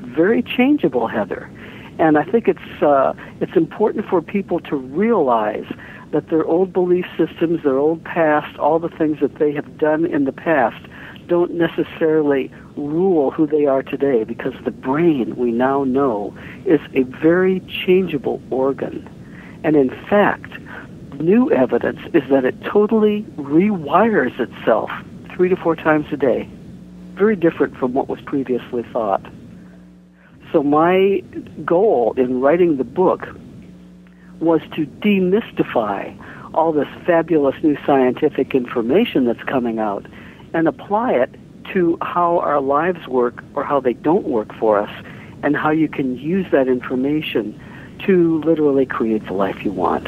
very changeable, Heather. And I think it's important for people to realize that their old belief systems, their old past, all the things that they have done in the past don't necessarily rule who they are today, because the brain, we now know, is a very changeable organ. And in fact, new evidence is that it totally rewires itself 3 to 4 times a day. Very different from what was previously thought. So my goal in writing the book was to demystify all this fabulous new scientific information that's coming out and apply it to how our lives work or how they don't work for us, and how you can use that information to literally create the life you want.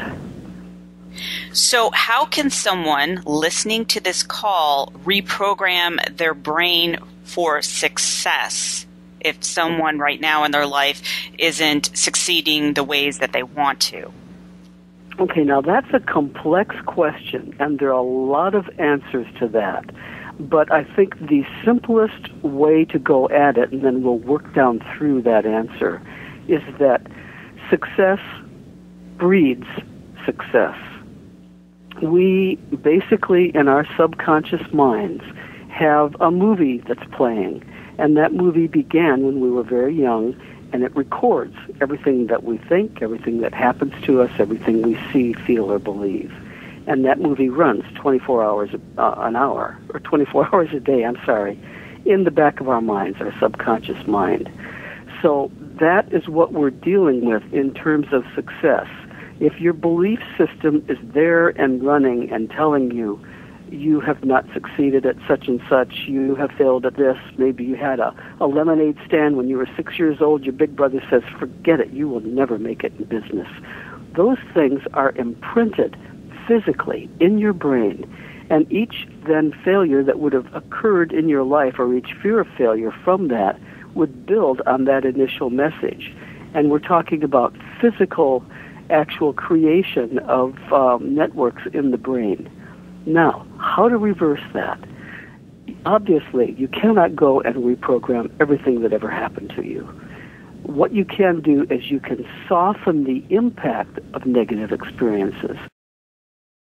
So how can someone listening to this call reprogram their brain for success if someone right now in their life isn't succeeding the ways that they want to? Okay, now that's a complex question, and there are a lot of answers to that. But I think the simplest way to go at it, and then we'll work down through that answer, is that success breeds success. We basically, in our subconscious minds, have a movie that's playing, and that movie began when we were very young, and it records everything that we think, everything that happens to us, everything we see, feel, or believe. And that movie runs 24 hours an hour, or 24 hours a day, in the back of our minds, our subconscious mind. So that is what we're dealing with in terms of success. If your belief system is there and running and telling you, you have not succeeded at such and such, you have failed at this, maybe you had a lemonade stand when you were 6 years old, your big brother says, forget it, you will never make it in business. Those things are imprinted physically in your brain, and each then failure that would have occurred in your life, or each fear of failure from that, would build on that initial message. And we're talking about physical, actual creation of networks in the brain. Now, how to reverse that? Obviously, you cannot go and reprogram everything that ever happened to you. What you can do is you can soften the impact of negative experiences.